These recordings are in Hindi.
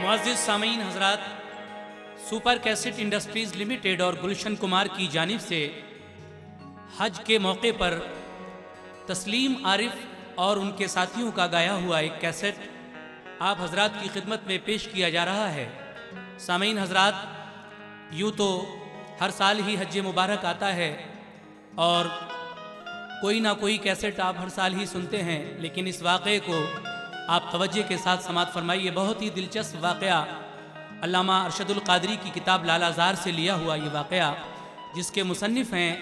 मुअज़्ज़िज़ सामीन हज़रात, सुपर कैसेट इंडस्ट्रीज़ लिमिटेड और गुलशन कुमार की जानिब से हज के मौके पर तस्लीम आरिफ और उनके साथियों का गाया हुआ एक कैसेट आप हज़रात की खिदमत में पेश किया जा रहा है। सामीन हज़रात, यूँ तो हर साल ही हज मुबारक आता है और कोई ना कोई कैसेट आप हर साल ही सुनते हैं, लेकिन इस वाक़े को आप तवज्जो के साथ समात फरमाइए। बहुत ही दिलचस्प वाक़या अल्लामा अरशदुल क़ादरी की किताब लालाज़ार से लिया हुआ ये वाक़या, जिसके मुसन्निफ़ हैं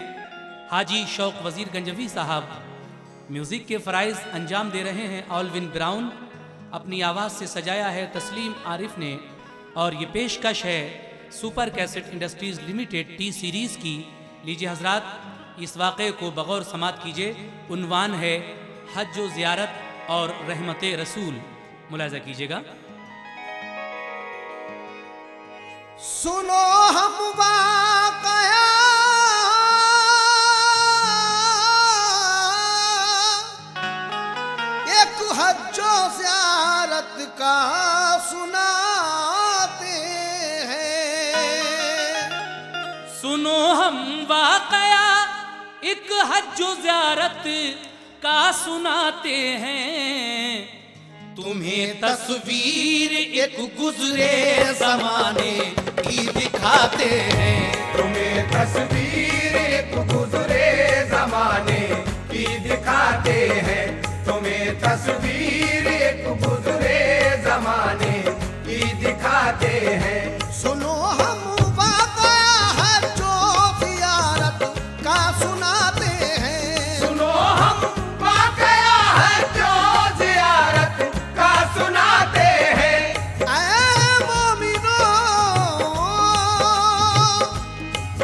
हाजी शौक़ वज़ीर गंजवी साहब। म्यूज़िक के फ़राइज़ अंजाम दे रहे हैं ऑलविन ब्राउन, अपनी आवाज़ से सजाया है तस्लीम आरिफ ने, और ये पेशकश है super cassette industries limited T series की। लीजिए हज़रात, इस वाक़े को बग़ौर समात कीजिए। उन्वान है हज व ज़ियारत और रहमते रसूल। मुलाज़ा कीजिएगा। सुनो हम वाक़या एक हज व ज़ियारत का सुनाते हैं। सुनो हम वाक़या एक हज व ज़ियारत का सुनाते हैं, तुम्हें तस्वीर एक गुज़रे ज़माने की दिखाते हैं। तुम्हें तस्वीर एक गुज़रे ज़माने की दिखाते हैं। तुम्हें तस्वीर एक गुज़रे ज़माने की दिखाते हैं। सुनो हम वाक़या हज व ज़ियारत का सुनाते हैं। सुनो हम वाक़या हज व ज़ियारत का सुनाते हैं। ऐ मोमिनो,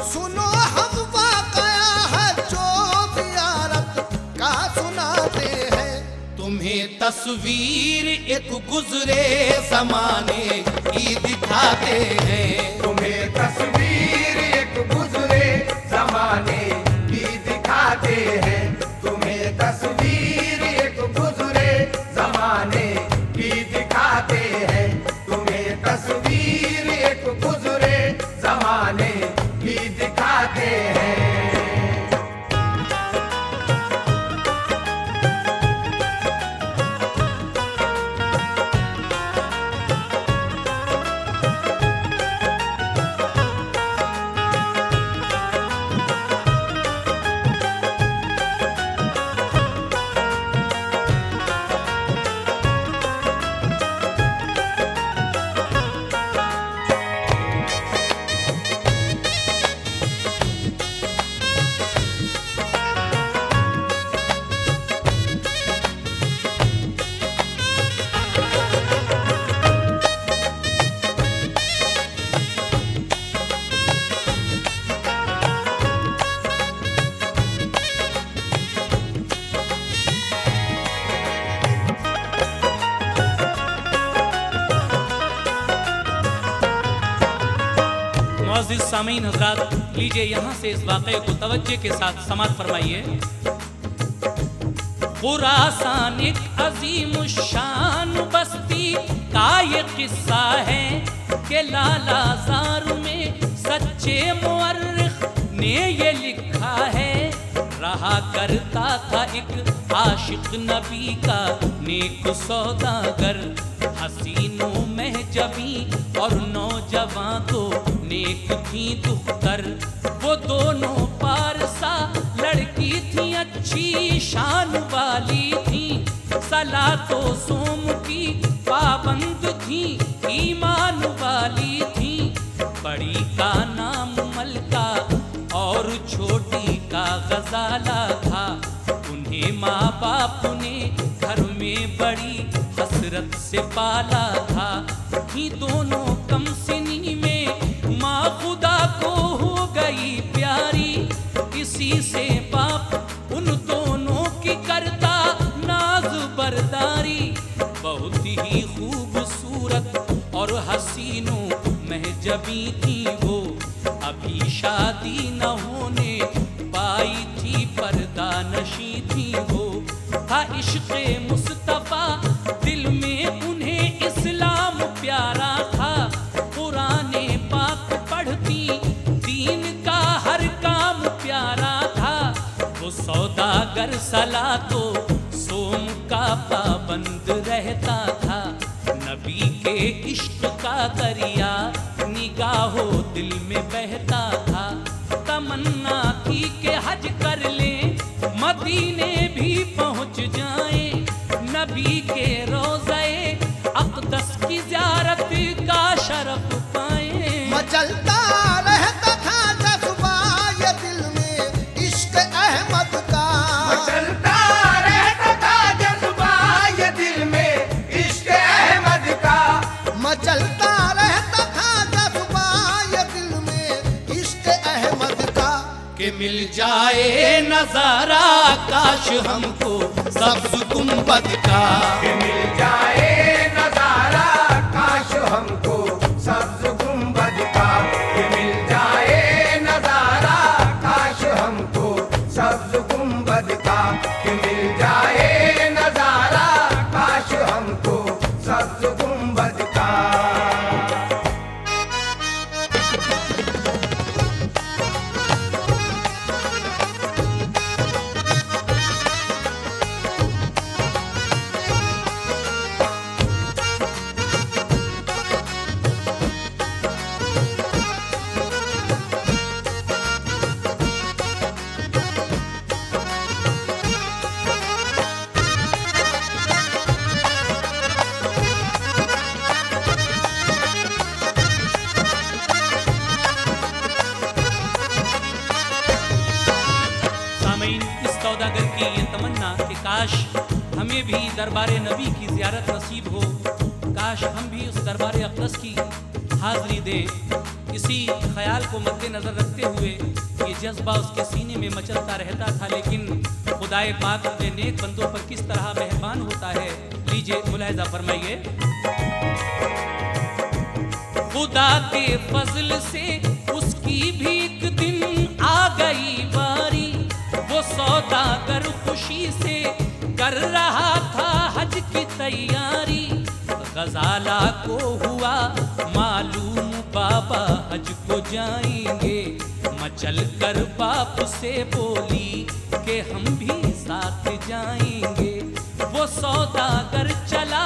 सुनो हम वाक़या हज व ज़ियारत का सुनाते हैं। तुम्हें तस्वीर एक गुज़रे ज़माने की दिखाते हैं। तुम्हें तस्वीर एक गुज़रे ज़माने की दिखाते हैं। तुम्हें तस्वीर एक गुज़रे ज़माने की दिखाते हैं। तुम्हें तस्वीर एक गुज़रे ज़माने की दिखाते हैं। मुअज़्ज़िज़ सामीन हज़रात, लीजिए यहाँ से इस वाक़े को तवज्जो के साथ समात फरमाइए। खुरासान एक अज़ीम शान बस्ती का ये किस्सा है कि लालाज़ार में सच्चे मुअर्रिख़ ने ये लिखा है। रहा करता था एक आशिक नबी का नेक सौदागर, हसीनों महजबी और नौजवां तो नेक थी दुख्तर। वो दोनों पारसा लड़की थी, अच्छी शान वाली थी, सलातो सोम की पाबंद थी, ईमान वाली थी। बड़ी का नाम मलका और छोटी का गजाला था। उन्हें माँ बाप ने घर में बड़ी हसरत से पाला था। ही दोनों कम सिनी में माँ खुदा को हो गई प्यारी, इसी से बाप उन दोनों की करता नाज बरदारी। बहुत ही खूबसूरत और हसीनो महजबी थी वो, अभी शादी न होने पाई थी, पर्दा नशी थी वो। था इश्क़े मुस्तफ़ा दिल में उन्हें इस्लाम प्यारा वो सौदागर सला तो सोम का पाबंद रहता था। नबी के इश्क का दरिया निगाहो दिल में बहता था। तमन्ना थी कि हज कर ले मदीने भी पहुंच जाए, नबी के रोज़े अक़दस की ज़ियारत का शरफ पाए। मचलता रहता था जज्बा ये दिल में इश्क अहमद का। मचलता रहता था जज्बा ये दिल में इश्क अहमद का। मचलता रहता था जज्बा ये दिल में इश्क अहमद का। कि मिल जाए नजारा काश हमको सब्ज़ गुंबद का। कि मिल जाए नजारा काश हमको सब्ज़ गुंबद का। कि मिल जाए नजारा काश हमको सब्ज़ गुंबद का। कि मिल जाए नजारा काश हमको सब्ज़ गुंबद का। सामीन, इस सौदागर की ये तमन्ना कि काश हमें भी दरबार नबी की ज़ियारत नसीब हो, काश हम भी उस दरबार अक़दस की हाज़िरी दें। इसी ख्याल को मद्देनज़र रखते हुए ये जज्बा उसके सीने में मचलता रहता था। लेकिन खुदाए पाक अपने नेक बंदों पर किस तरह मेहरबान होता है, लीजिए मुलाहिज़ा फरमाइए। खुदा के फजल से उसकी भी एक दिन आ गई बारी। वो सौदागर खुशी से कर रहा था हज की तैयारी। गजाला को हुआ मालूम बाबा हज को जाएंगे, मचल कर बाप से बोली कि हम भी साथ जाएंगे। वो सौदागर चला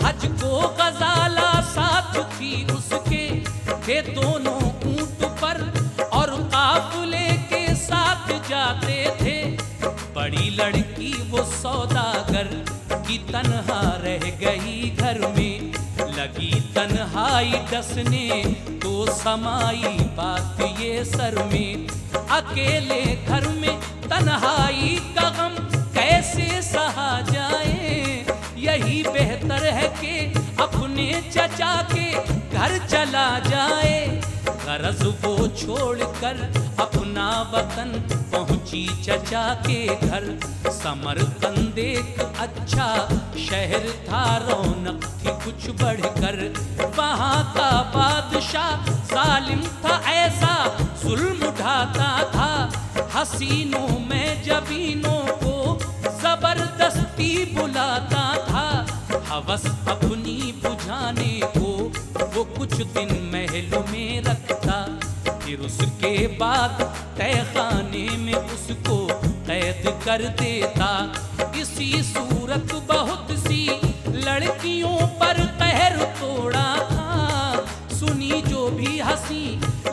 हज को, गजाला साथ थी उसके, थे दोनों ऊंट पर और काफिले के साथ जाते थे। बड़ी लड़की वो सौदागर की तन्हा रह गई घर में, लगी तन्हाई डसने तो समाई बात ये सर में। अकेले घर में तन्हाई का गम कैसे सहा जाए, यही बेहतर है कि अपने चचा के घर चला जाए। गरज वो छोड़कर अपना वतन पहुंची चचा के घर। समरकंद एक अच्छा शहर था, रौनक थी कुछ बढ़कर। वहाँ का बादशाह जालिम था, ऐसा जुल्म उठाता था। हसीनों में जबीनों को जबरदस्ती बुलाता था। हवस अपनी बुझाने को वो कुछ दिन महल में रखता, फिर उसके बाद तहखाने में उसको कैद कर देता। इसी सूरत बहुत सी लड़कियों पर कहर तोड़ा था। सुनी जो भी हंसी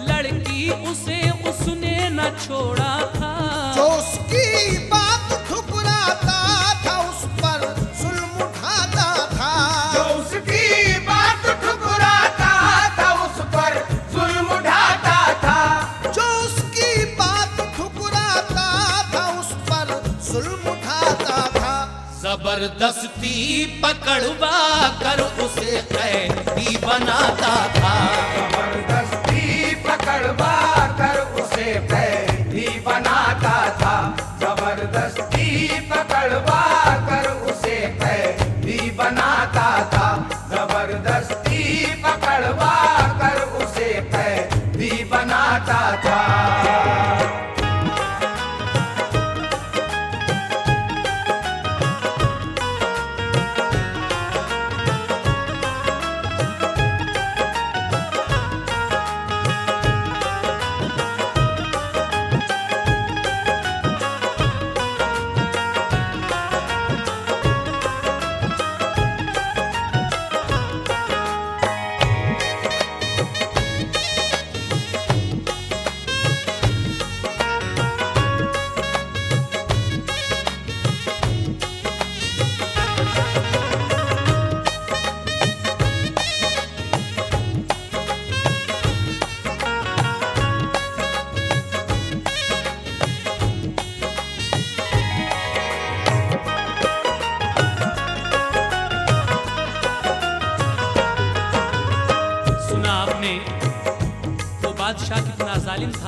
लड़की उसे उसने न छोड़ा था। जो उसकी बात ठुकराता था उस पर जुल्म उठाता था। जो उसकी बात ठुकराता था उस पर जुल्म उठाता था। जो उसकी बात ठुकराता था उस पर जुल्म उठाता था। जबरदस्ती पकड़वा कर उसे कैदी बनाता था। जबरदस्ती पकड़वा कर उसे कैदी बनाता था। जबरदस्ती पकड़वा कर उसे कैदी बनाता था। जबरदस्ती पकड़वा कर उसे कैदी बनाता था।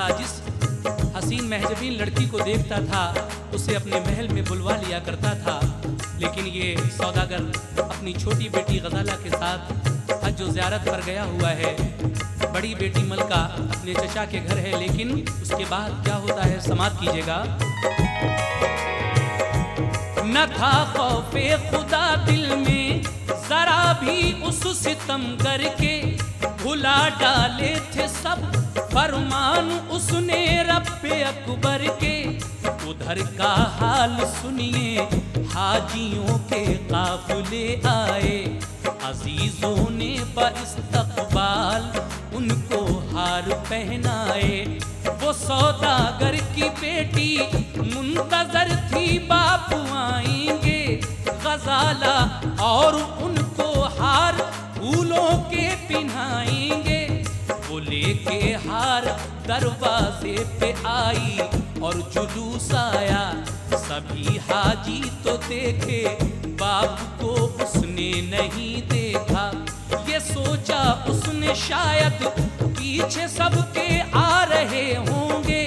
था, जिस हसीन महजबीन लड़की को देखता था उसे अपने महल में बुलवा लिया करता था। लेकिन ये सौदागर अपनी छोटी बेटी गजाला के साथ हज व ज़ियारत पर गया हुआ है। बड़ी बेटी मलका अपने चचा के घर है, लेकिन उसके बाद क्या होता है समाप्त कीजिएगा। न था खौफे खुदा दिल में जरा भी उस सितमगर के, भुला डाले थे सब फरमान उसने रब्बे अकबर के। उधर का हाल सुनिए हाजियों के काफिले आए, अजीजों ने बइस्तकबाल उनको हार पहनाए। वो सौदागर की बेटी मुंतजर थी बापू आएंगे, गजाला और उनको हार फूलों के पिन्हाएंगे। वो लेके हार दरवाजे पे आई और जुलूस आया, सभी हाजी तो देखे बाप को उसने नहीं देखा। ये सोचा उसने शायद पीछे सबके आ रहे होंगे,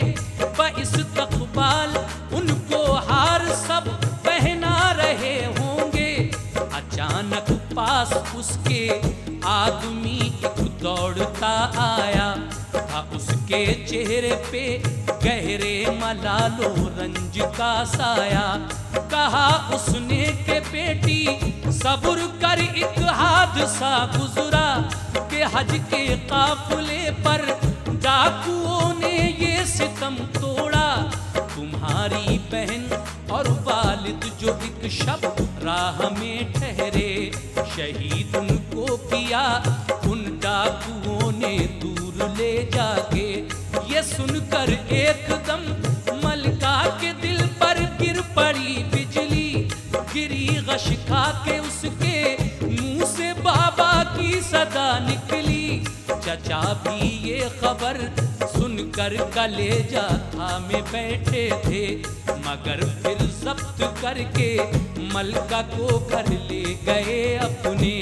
बइस्तकबाल उनको हार सब पहना रहे होंगे। अचानक पास उसके आदमी एक दौड़ता आया था, उसके चेहरे पे गहरे मलालो रंज का साया। कहा उसने के बेटी सब्र कर, एक हादसा गुजरा के हज के काफिले पर डाकुओं ने ये सितम तोड़ा। तुम्हारी बहन और वालिद जो एक शब राह में ठहरे, शहीद उनको किया उन डाकुओं ने दूर ले जाके। ये सुनकर एकदम मलका के दिल पर गिर पड़ी बिजली, गिरी गश खा के उसके मुंह से बाबा की सदा निकली। चचा भी ये खबर सुनकर कलेजा थामे बैठे थे, मगर फिर जब्त करके मलका को घर ले गए अपने।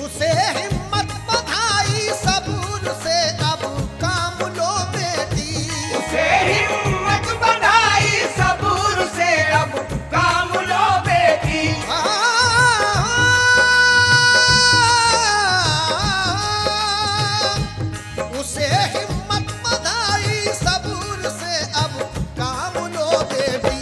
उसे हिम्मत बधाई सबूर से अब काम लो बेटी। उसे हिम्मत बधाई सबूर से अब काम लो बेटी। उसे हिम्मत बधाई सबूर से अब काम लो बेटी।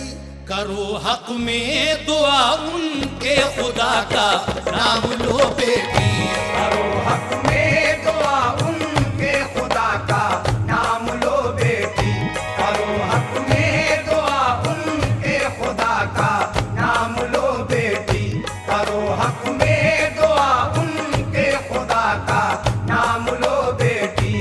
करो हक में दुआ उनके खुदा का नाम लो बेटी। करो हक में दुआ उनके खुदा का नाम लो बेटी। करो हक में दुआ उनके खुदा का नाम लो बेटी। करो हक में दुआ उनके खुदा का नाम लो बेटी।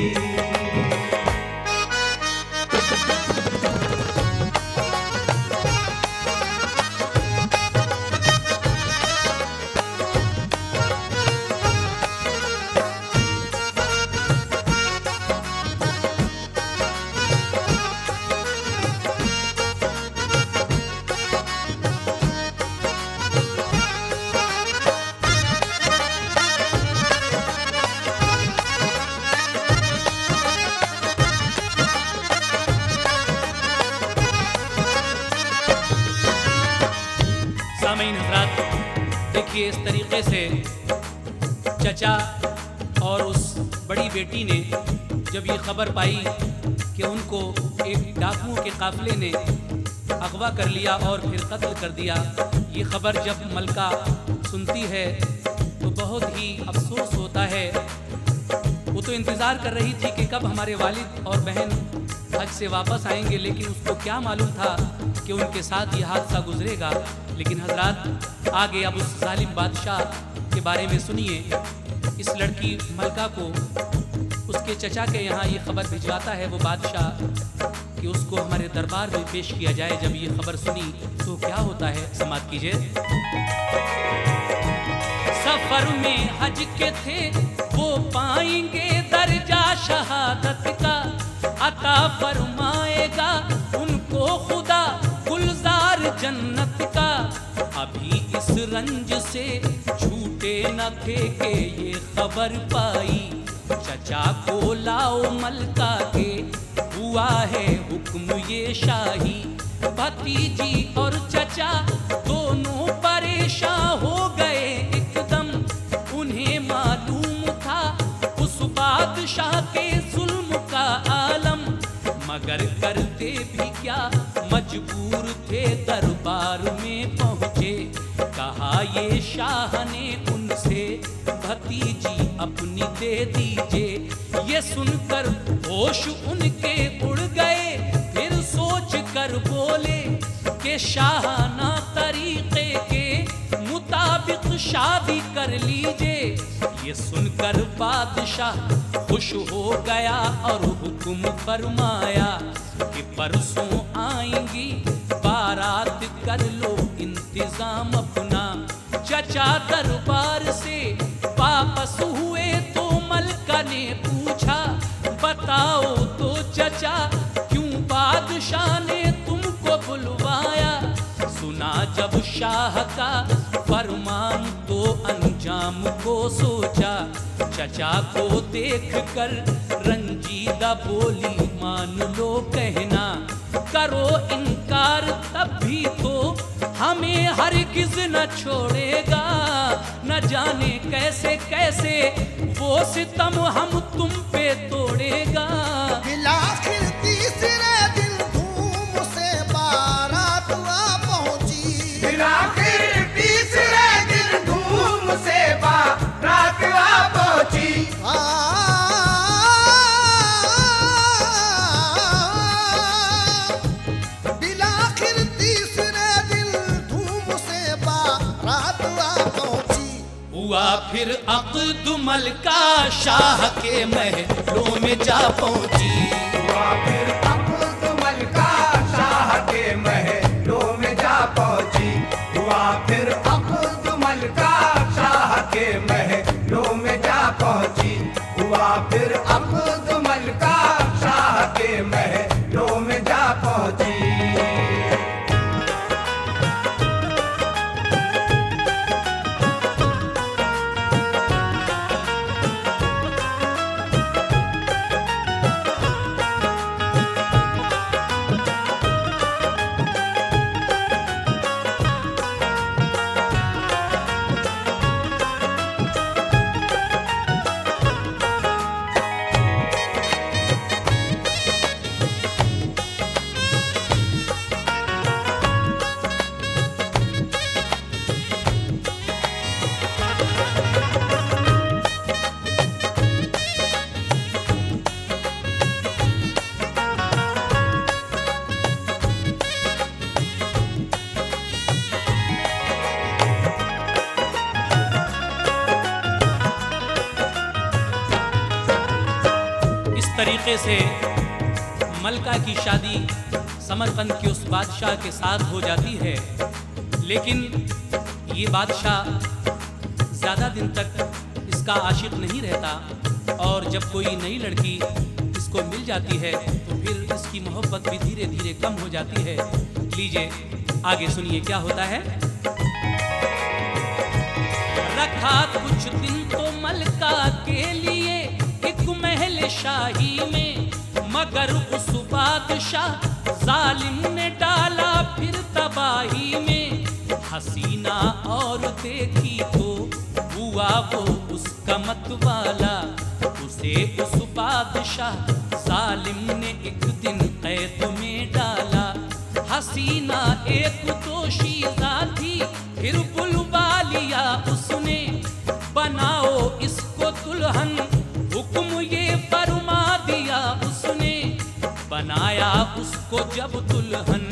सामीन हज़रात, देखिए इस तरीके से चचा और उस बड़ी बेटी ने जब ये खबर पाई कि उनको एक डाकुओं के काफिले ने अगवा कर लिया और फिर कत्ल कर दिया, ये खबर जब मलका सुनती है तो बहुत ही अफसोस होता है। वो तो इंतज़ार कर रही थी कि कब हमारे वालिद और बहन हज से वापस आएंगे, लेकिन उसको क्या मालूम था कि उनके साथ ये हादसा गुजरेगा। लेकिन हजरात आगे अब उस जालिम बादशाह के बारे में सुनिए। इस लड़की मलका को उसके चचा के यहाँ ये खबर भिजवाता है वो बादशाह कि उसको हमारे दरबार में पेश किया जाए। जब ये खबर सुनी तो क्या होता है समाप्त कीजिए। सफर में हज के थे वो पाएंगे दर्जा शहादत का, अता फरमाएगा उनको खुदा गुलजार जन्नत का। अभी इस रंज से झूठे न थे के ये खबर पाई, चचा को लाओ मलका के, हुआ है हुक्म ये शाही। भतीजी और चचा दोनों परेशान हो गए एकदम, उन्हें मालूम था उस बादशाह के जुल्म का आलम, मगर करते भी क्या, मजबूर थे दरबार में पहुँचे। कहा ये शाह ने उनसे, भतीजी अपनी दे दीजिए। ये सुनकर होश उनके उड़ गए, फिर सोच कर बोले कि शाहाना तरीके के मुताबिक शादी कर लीजिए। ये सुनकर बादशाह खुश हो गया और हुक्म फरमाया कि परसों आएंगी बारात, कर लो इंतजाम अपना। चचा दरबार से वापस हुए तो मलका ने पूछा, बताओ तो चचा क्यों बादशाह ने तुमको बुलवाया। सुना जब शाह का फरमान तो अंजाम को सोचा। चचा को देख कर रंजीदा बोली, मान लो कहना, करो इनकार तब भी तो हमें हरगिज न छोड़ेगा। न जाने कैसे कैसे वो सितम हम तुम पे तोड़ेगा। बिलाखिर तीसरे दिन धूम से बारात आ पहुंची। बिलाखिर तीसरे दिन धूम से बारात आ पहुंची। बिलाखिर तीसरे दिन धूम से बारात आ पहुंची। हुआ फिर अक़्द मलका शाह के महलों में जा पहुंची। हुआ फिर अक़्द मलका शाह के महलों में जा पहुंची। हुआ फिर अक़्द मलका शाह के महलों में जा पहुंची। हुआ फिर अक़्द मलका शाह के महलों में जा पहुंची। तरीके से मलका की शादी समरकंद के उस बादशाह के साथ हो जाती है। लेकिन ये बादशाह ज़्यादा दिन तक इसका आशिक नहीं रहता और जब कोई नई लड़की इसको मिल जाती है तो फिर इसकी मोहब्बत भी धीरे धीरे कम हो जाती है। लीजिए आगे सुनिए क्या होता है। रखा कुछ दिन तो मलका के लिए एक महल शाही में, मगर उस बादशाह जालिम ने डाला फिर तबाही में। हसीना और देखी तो हुआ वो उसका मतवाला, उसे उस बादशाह जालिम ने एक दिन कैद में डाला। हसीना एक दोशीज़ा थी फिर बुलवा लिया उसने, बनाओ इसको दुल्हन हुक्म ये फरमा दिया उसने। बनाया उसको जब दुल्हन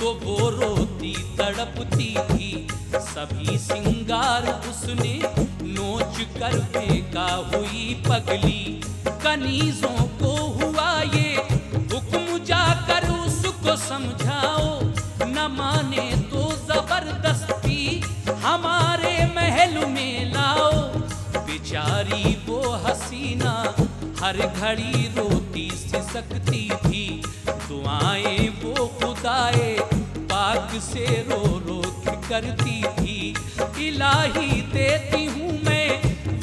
तो वो रोती तड़पती थी, सभी सिंगार उसने नोच कर फेंका हुई पगली। कनीजों को हुआ ये हुक्म जाकर उसको समझाओ, न माने तो जबरदस्ती हमारे महल में लाओ। बेचारी वो हसीना हर घड़ी रोती सिसकती थी, दुआएं वो खुदाए पाक से रो रो के करती थी। इलाही देती हूँ मैं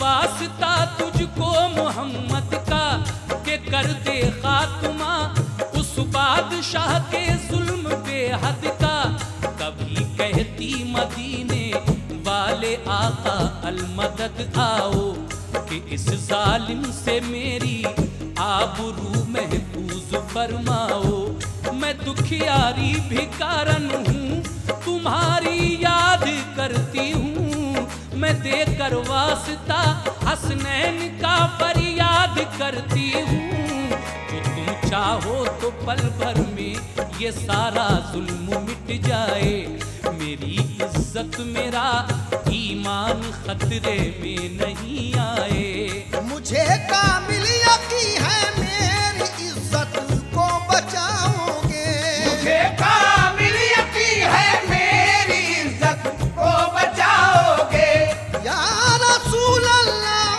वास्ता तुझको मोहम्मद का के कर दे खात्मा उस बादशाह के जुल्म बेहद का। कभी कहती मदीने वाले आका अलमदद आओ कि इस जालिम से मेरी आबरू महफूज फरमाओ। मैं दुखियारी भिकारन हूँ तुम्हारी याद करती हूँ, मैं देकर वास्ता हसनैन का फरियाद करती हूँ। जो तुम चाहो तो पल भर में ये सारा जुल्म मिट जाए, मेरी इज्जत मेरा ईमान खतरे में नहीं आए। मुझे कामिल यकीन है मेरी इज्जत को बचाओगे। मुझे कामिल यकीन है मेरी इज्जत को बचाओगे। या रसूल अल्लाह,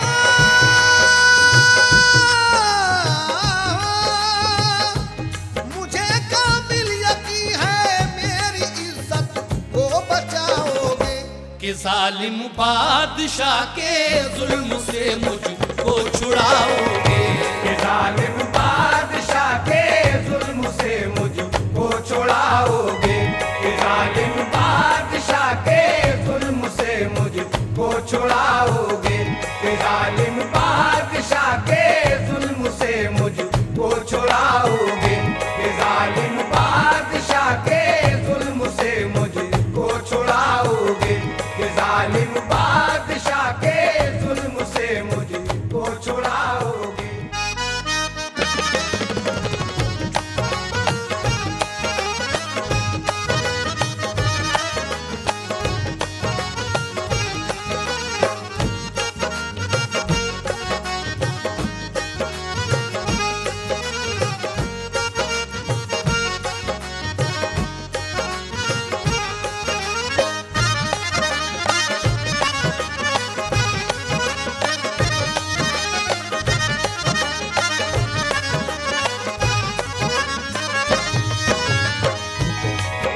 मुझे कामिल यकीन है मेरी इज्जत को बचाओगे। कि जालिम बादशाह के जुल्म से मुझको छुड़ाओगे। कि जालिम बादशाह के जुल्म से मुझको छुड़ाओगे। कि जालिम बादशाह के जुल्म से मुझको छुड़ाओगे। कि जालिम बादशाह के जुल्म से मुझको छुड़ाओगे। कि जालिम बादशाह के जुल्म से मुझको छुड़ाओगे। कि जालिम बादशाह के जुल्म से मुझको छुड़ाओगे।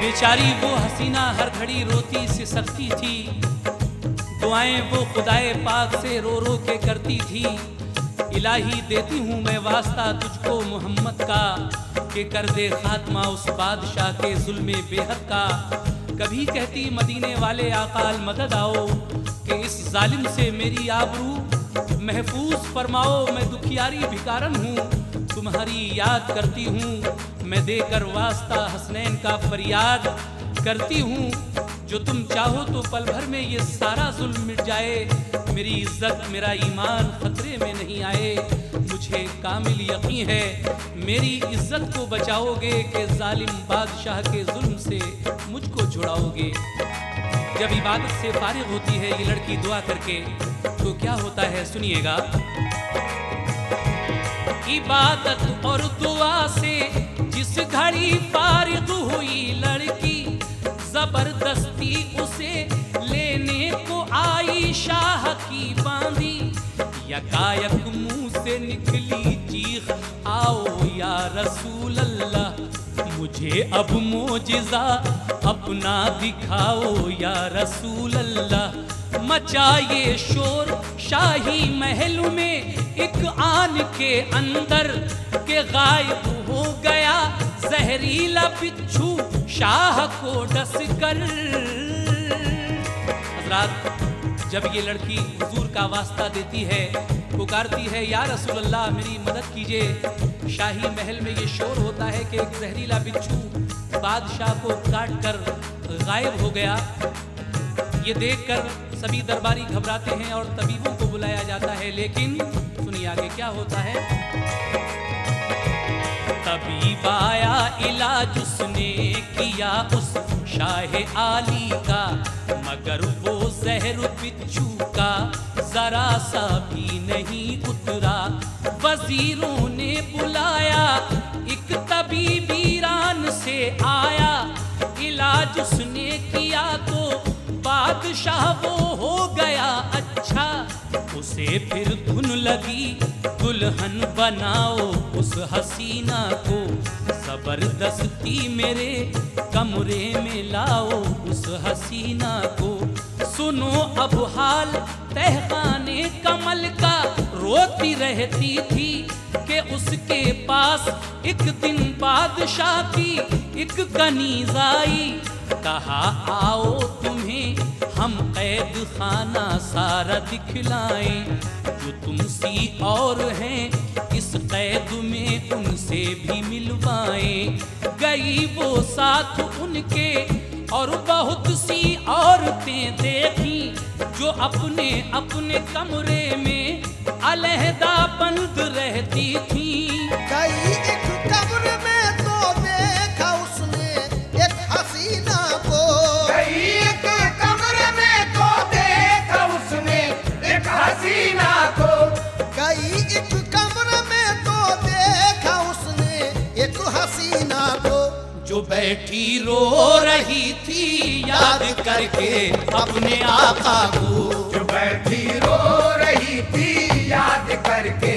बेचारी वो हसीना हर घड़ी रोती सिसकती थी, दुआएं वो खुदाए पाक से रो रो के करती थी। इलाही देती हूँ मैं वास्ता तुझको मोहम्मद का कि कर दे खात्मा उस बादशाह के जुल्मे बेहद का। कभी कहती मदीने वाले आकाल मदद आओ कि इस जालिम से मेरी आबरू महफूज फरमाओ। मैं दुखियारी भिकारन हूँ तुम्हारी याद करती हूँ, मैं देकर वास्ता हसनैन का फरियाद करती हूँ। जो तुम चाहो तो पल भर में ये सारा जुल्म मिट जाए, मेरी इज्जत मेरा ईमान खतरे में नहीं आए। मुझे कामिल यकीन है मेरी इज्जत को बचाओगे कि जालिम बादशाह के जुल्म से मुझको छुड़ाओगे। जब इबादत से फारिग होती है ये लड़की दुआ करके तो क्या होता है सुनिएगा। इबादत और दुआ से जिस घड़ी फारिग हुई लड़की, जबरदस्ती उसे लेने को आई शाह की बांधी। यकायक मुंह से निकली चीख आओ या रसूल अल्लाह, मुझे अब मोजिज़ा अपना दिखाओ या रसूल अल्लाह। मचा ये शोर शाही महल में एक आन के अंदर के गायब हो गया जहरीला बिच्छू शाह को डस कर। हजरात, जब ये लड़की हुजूर का वास्ता देती है, पुकारती है या रसूल अल्लाह मेरी मदद कीजिए, शाही महल में ये शोर होता है कि एक जहरीला बिच्छू बादशाह को काट कर गायब हो गया। ये देखकर सभी दरबारी घबराते हैं और तबीबों को बुलाया जाता है। लेकिन सुनिए आगे क्या होता है। तबीब आया, इलाज उसने किया उस शाह आली का, मगर वो जहर बिच्छू का जरा सा भी नहीं उतरा। वजीरों ने बुलाया, एक तबीब ईरान से आया, इलाज उसने किया तो बादशाह वो हो गया अच्छा। उसे फिर धुन लगी, दुल्हन बनाओ उस हसीना को, जबरदस्ती मेरे कमरे में लाओ उस हसीना को। सुनो अब हाल तहखाने कमल का। रोती रहती थी कि उसके पास एक दिन बादशाह की एक कनीज आई। कहा आओ तुम्हें हम कैद खाना सारा दिखलाएं, जो तुमसी और हैं इस कैद में उनसे भी मिलवाएं। गई वो साथ उनके और बहुत सी औरतें देखी, जो अपने अपने कमरे में अलहदा बंद रहती थी। गई एक कब्र में तो देखा उसने एक हसीना को। गई एक कमरे में तो देखा उसने एक हसीना को। गई एक कब्र में तो देखा उसने एक हसीना को। जो बैठी रो रही थी याद करके अपने आका को। जो बैठी रो रही थी याद करके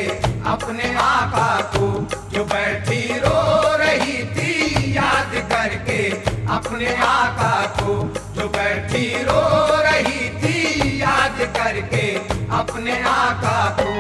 अपने आका को। जो बैठी रो रही थी याद करके अपने आका को। जो बैठी रो रही थी याद करके अपने आका को।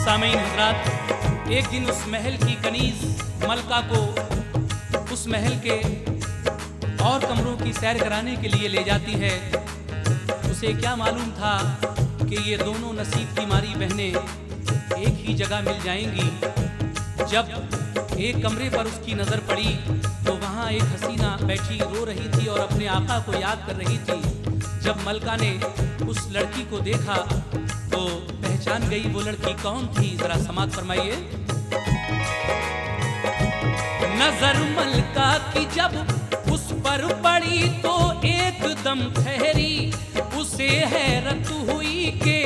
सामईन हज़रात, एक दिन उस महल की कनीज मलका को उस महल के और कमरों की सैर कराने के लिए ले जाती है। उसे क्या मालूम था कि ये दोनों नसीब की मारी बहनें एक ही जगह मिल जाएंगी। जब एक कमरे पर उसकी नज़र पड़ी तो वहाँ एक हसीना बैठी रो रही थी और अपने आका को याद कर रही थी। जब मलका ने उस लड़की को देखा तो पहचान गई वो लड़की कौन थी, जरा समात फरमाइए। नजर मलका की जब उस पर पड़ी तो एकदम ठहरी। उसे हैरत हुई कि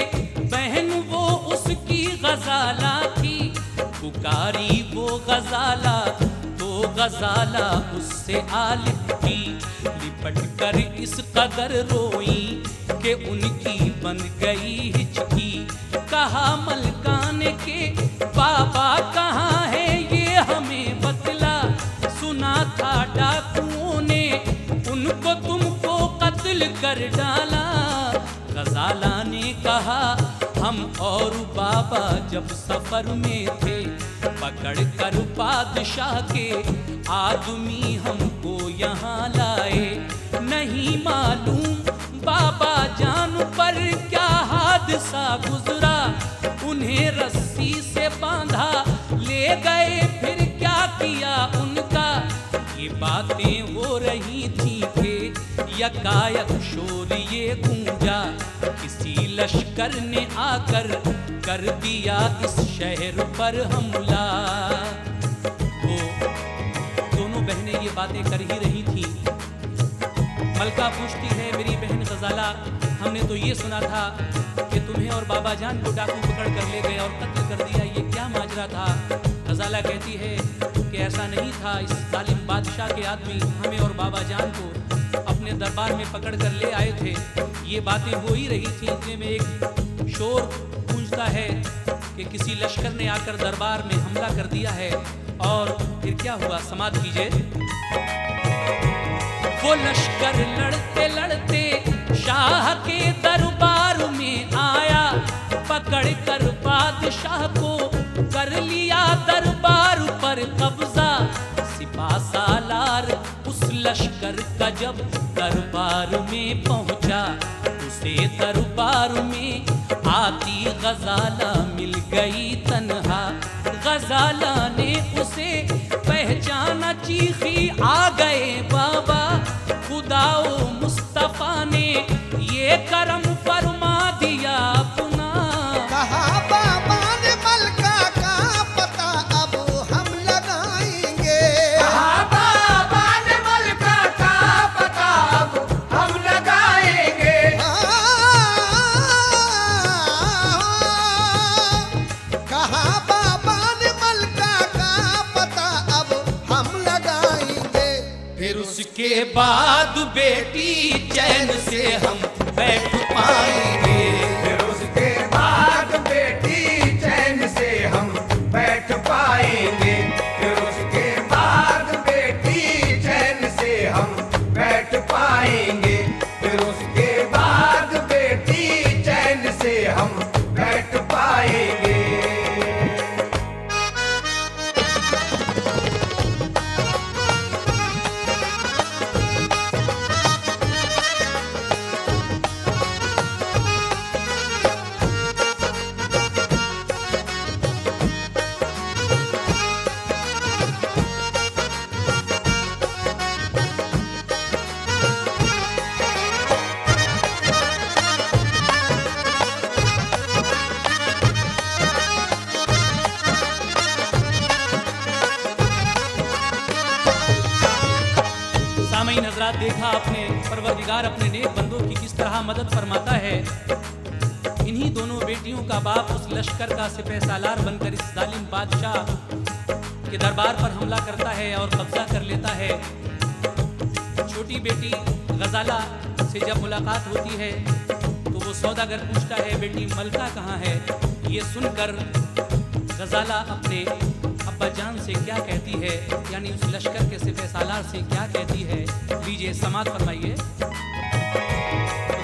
बहन वो उसकी गजाला थी। पुकारी वो गजाला तो गजाला उससे आलिफ थी। लिपट कर इस कदर रोई कि उनकी बन गई हिचकी। कहा मलकाने के बाबा कहाँ है ये हमें बतला। सुना था डाकुओं ने उनको तुमको कत्ल कर डाला। गजाला ने कहा हम और बाबा जब सफर में थे, पकड़ कर बादशाह के आदमी हमको यहाँ लाए। नहीं मालूम बाबा जान पर क्या हादसा गुजरा। उन्हें रस्सी से बांधा ले गए, फिर क्या किया उनका। ये बातें हो रही थी कि यकायक शोर ये गूंजा। किसी लश्कर ने आकर कर दिया इस शहर पर हमला। वो दोनों बहनें ये बातें कर ही रही थी। मलका पूछती है मेरी बहन गजाला, हमने तो ये सुना था कि तुम्हें और बाबा जान को डाकू पकड़ कर ले गए और कत्ल कर दिया, ये क्या माजरा था। गजाला कहती है कि ऐसा नहीं था। इस जालिम बादशाह के आदमी हमें और बाबा जान को अपने दरबार में पकड़ कर ले आए थे। ये बातें हो ही रही थी, इतने में एक शोर गूंजता है कि किसी लश्कर ने आकर दरबार में हमला कर दिया है। और फिर क्या हुआ, समात कीजिए। वो लश्कर लड़ते लड़ते शाह के दरबार में आया। पकड़ कर बादशाह को कर लिया दरबार पर कब्जा। सिपा सालार उस लश्कर का जब दरबार में पहुंचा, उसे दरबार में आती आई गजाला मिल गई तन्हा, गजाला ने उसे पहचाना, चीखी आ गए बाबा, खुदाओ मुस्तफा ने ये करम फरमा दिया अपना। कहा बाबा ने मलका का पता अब हम लगाएंगे। कहा बाबा ने मलका का पता अब हम लगाएंगे। कहा बाबा ने मलका का पता अब हम लगाएंगे। फिर उसके बाद बेटी चैन से हम बैठ पाएंगे। फिर उसके बाद बेटी चैन से हम बैठ पाएंगे। फिर उसके बाद बेटी चैन से हम बैठ पाएंगे। फिर उसके बाद बेटी चैन से हम बैठ पाएंगे। सामईन हजरात, देखा आपने परवरदिगार अपने नेक बंदों की किस तरह मदद फरमाता है। इन्हीं दोनों बेटियों का बाप उस लश्कर का सिपहसालार बनकर इस जालिम बादशाह के दरबार पर हमला करता है और कब्जा कर लेता है। छोटी बेटी गजाला से जब मुलाकात होती है तो वो सौदागर पूछता है, बेटी मलका कहाँ है। ये सुनकर गजाला अपने अब्बा जान से क्या कहती है, यानी उस लश्कर के सिपहसालार से क्या कहती है, लीजिए समात फरमाइए।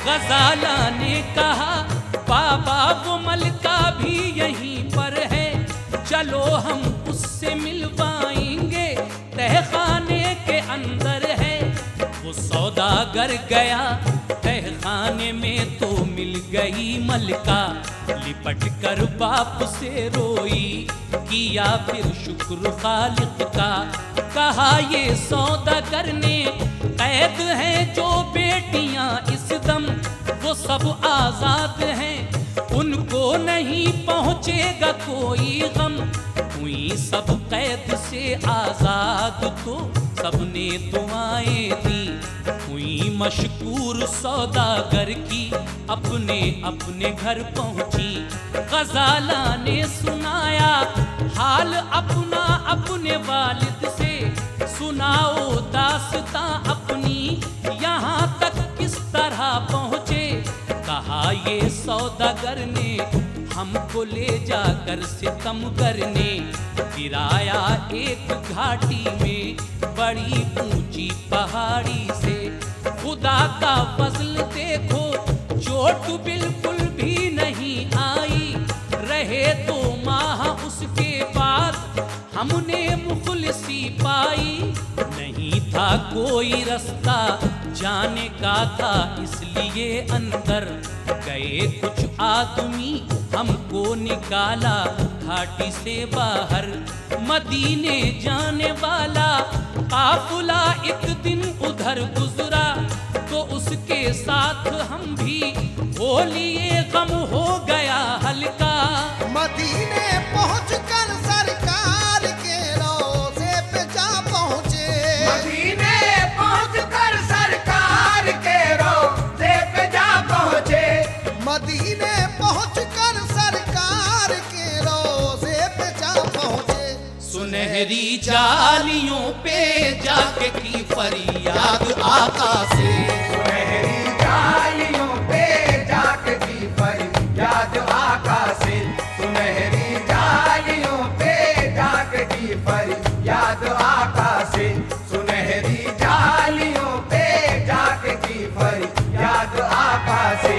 गजाला ने कहा, बाबा वो मलका भी यहीं पर है, चलो हम उससे मिलवाएंगे, तहखाने के अंदर है। वो सौदागर गया तहखाने में तो मिल गई मलका, लिपट कर बाप से रोई, किया फिर शुक्र खालिक का। कहा ये सौदागर ने कैद हैं जो बेटियां इस दम, वो सब आजाद हैं, उनको नहीं पहुंचेगा कोई गम। हुई सब कैद से आजाद तो सबने दुआएं दी, हुई मशकूर सौदागर की अपने अपने घर पहुंची। गजाला ने सुनाया हाल अपना अपने वालिद से, सुनाओ दास्तां अपनी यहाँ तक किस तरह पहुँचे। कहा ये सौदागर ने हमको ले जाकर सितमगर ने गिराया एक घाटी में बड़ी ऊंची पहाड़ी से। खुदा का फजल देखो चोट बिल्कुल भी नहीं आई, रहे 2 माह उसके बाद हमने मुखलिसी पाई। नहीं था कोई रास्ता जाने का था इसलिए अंदर गए कुछ आदमी, हमको निकाला घाटी से बाहर। मदीने जाने वाला काफिला एक दिन उधर गुजरा, तो उसके साथ हम भी हो लिए, गम हो गया हल्का। मदीने पहुंचकर सरकार के रोज़े पे जा पहुंचे। मदीने पहुंचकर सरकार के रोज़े पे जा पहुंचे। मदीने पहुंचकर सरकार के रोज़े पे जा पहुंचे। सुनहरी जालियों पे जाके की फरियाद आका से, सुनहरी जालियों पे जाके की फरियाद आका से। सुनहरी जालियों पे जाके की फरियाद आका से। सुनहरी जालियों पे जाके की फरियाद आका से।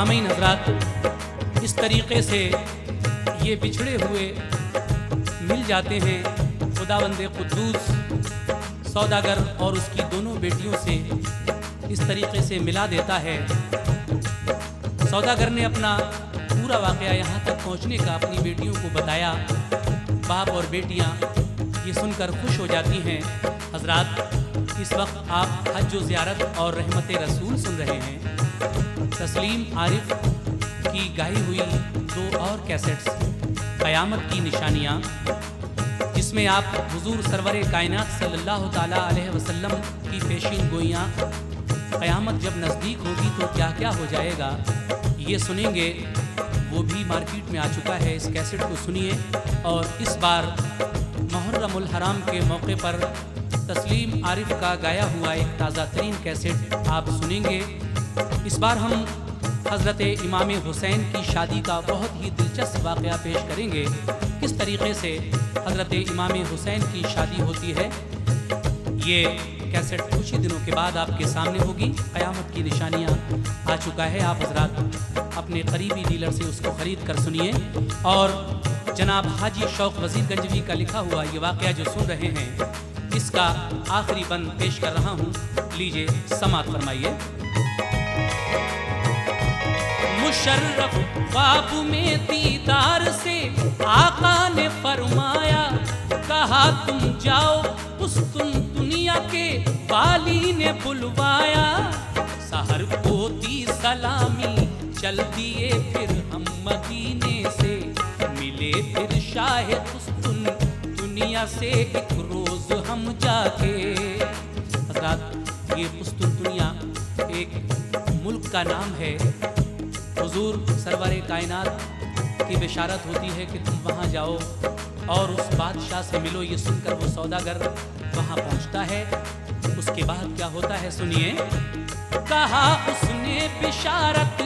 सामीन हजरात, इस तरीक़े से ये बिछड़े हुए मिल जाते हैं। खुदावंद कुद्दूस सौदागर और उसकी दोनों बेटियों से इस तरीक़े से मिला देता है। सौदागर ने अपना पूरा वाक़या यहाँ तक पहुँचने का अपनी बेटियों को बताया। बाप और बेटियाँ ये सुनकर खुश हो जाती हैं। हजरात, इस वक्त आप हज व ज़ियारत और रहमत रसूल सुन रहे हैं। तस्लीम आरिफ की गाई हुई 2 और कैसेट्स, क़यामत की निशानियाँ, जिसमें आप हुजूर सरवर कायनात सल्लल्लाहु ताला अलैहि वसल्लम की पेशीन गोइयाँ, क़यामत जब नज़दीक होगी तो क्या क्या हो जाएगा, ये सुनेंगे। वो भी मार्केट में आ चुका है। इस कैसेट को सुनिए। और इस बार मुहर्रमुल हराम के मौके पर तस्लीम आरिफ का गाया हुआ एक ताज़ा तरीन कैसेट आप सुनेंगे। इस बार हम हज़रत इमाम हुसैन की शादी का बहुत ही दिलचस्प वाक़या पेश करेंगे। किस तरीक़े से हज़रत इमाम हुसैन की शादी होती है, ये कैसेट कुछ ही दिनों के बाद आपके सामने होगी। क़यामत की निशानियाँ आ चुका है। आप हजरात अपने करीबी डीलर से उसको ख़रीद कर सुनिए। और जनाब हाजी शौक़ वज़ीर गंजवी का लिखा हुआ ये वाक़या जो सुन रहे हैं, इसका आखिरी बंद पेश कर रहा हूँ। लीजिए, समात फरमाइए। मुशर्रफ ख्वाब में दीदार से आका ने फरमाया, कहा तुम जाओ उस दुनिया के वाली ने बुलवाया। सहर को दी सलामी, चल दिए फिर हम मदीने से, मिले फिर शाह उस दुनिया से एक रोज हम जाके। हज़रात, ये उस्तुन दुनिया एक मुल्क का नाम है। हुजूर सरवर कायनात की बिशारत होती है कि तुम वहाँ जाओ और उस बादशाह से मिलो। ये सुनकर वो सौदागर वहाँ पहुँचता है। उसके बाद क्या होता है सुनिए। कहा उसने बिशारत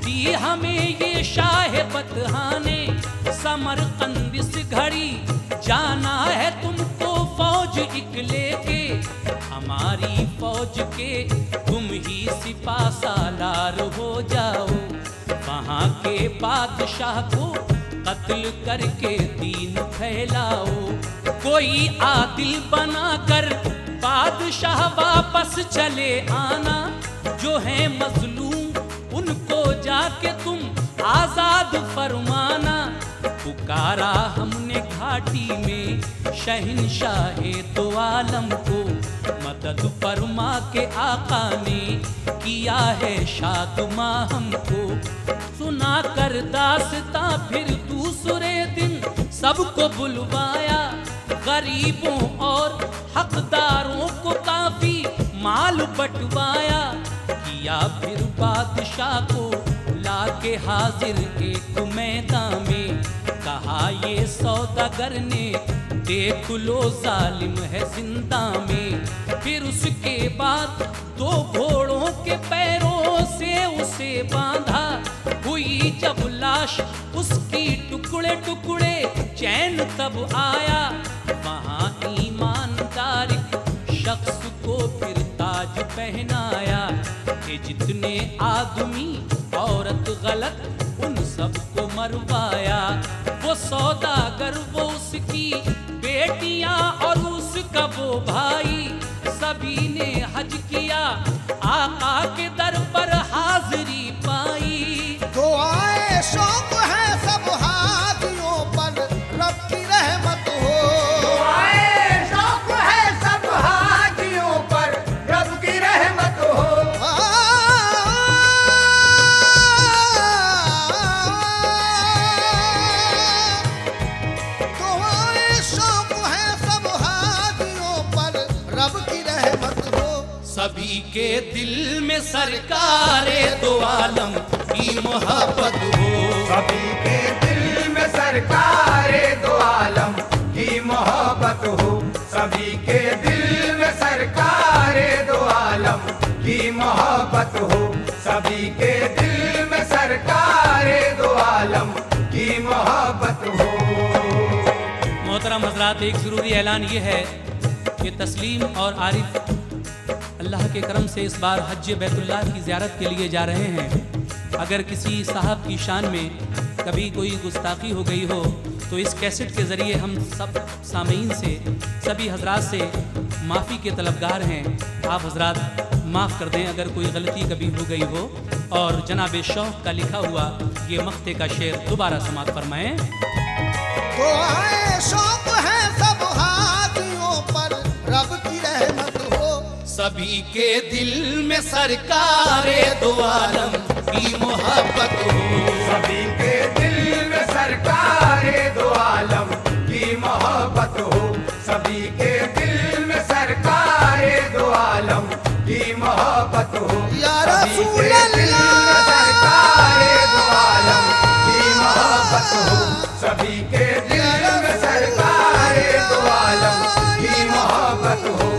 दी हमें ये शाह बतहाने, समरकंद इस घड़ी जाना है तुमको फौज एक लेके। हमारी फौज के तुम ही सिपा सालार हो जाओ, वहाँ के बादशाह को कत्ल करके दीन फैलाओ। कोई आदिल बनाकर बादशाह वापस चले आना, जो है मजलूम उनको जाके तुम आजाद फरमाना। पुकारा हमने घाटी में शहंशाहे दो आलम को, मदद फरमा के आका ने किया है शादमा हमको। सुना कर दास्तां फिर दूसरे दिन सबको बुलवाया, गरीबों और हकदारों को काफी माल बंटवाया। किया फिर बादशाह को लाके हाजिर एक मैदान में, कहा ये सौदागर ने देख लो जालिम है जिंदा में। फिर उसके बाद 2 घोड़ों के पैरों से उसे बांधा, हुई जब लाश उसकी टुकड़े टुकड़े चैन तब आया। वहाँ ईमानदार शख्स को फिर ताज पहनाया, कि जितने आदमी औरत गलत उन सबको मरवाया। वो सौदागर, वो उसकी बेटियां और उसका वो भाई, सभी ने हज किया आका के दर पर हाजिरी पाई। तो आए शौक है सब हाजियों पर, रब की रहमत हो। तो आए शौक है सब हाजियों पर, रब की रहमत हो। तो आए शौक है सब हाजियों पर, रब की रहमत हो। सभी के दिल में सरकारे दो आलम की मोहब्बत हो। सभी के दिल में सरकारे दो आलम की मोहब्बत हो। सभी के दिल में सरकारे दो आलम की मोहब्बत हो। सभी के दिल में सरकारे दो आलम की मोहब्बत हो। मोहतरम हजरात, एक ज़रूरी ऐलान ये है कि तस्लीम और आरिफ अल्लाह के करम से इस बार हज बैतुल्लाह की ज़ियारत के लिए जा रहे हैं। अगर किसी साहब की शान में कभी कोई गुस्ताखी हो गई हो तो इस कैसेट के ज़रिए हम सब सामीन से, सभी हजरात से माफ़ी के तलबगार हैं। आप हजरात माफ़ कर दें अगर कोई गलती कभी हो गई हो। और जनाब शौक़ का लिखा हुआ ये मक्ते का शेर दोबारा समाप्त फरमाएं। तो आए शौक है सब हाथियों पर, रब की रहमत हो। सभी के दिल में सरकारे दो आलम की मोहब्बत हो। सभी के दिल में सरकारे दो आलम की मोहब्बत हो। सभी के दिल में सरकारे दो आलम की मोहब्बत हो। या सभी रसूल के दिल में सरकारे दो आलम की मोहब्बत हो। सभी के दिल में सरकारे दो आलम की मोहब्बत हो।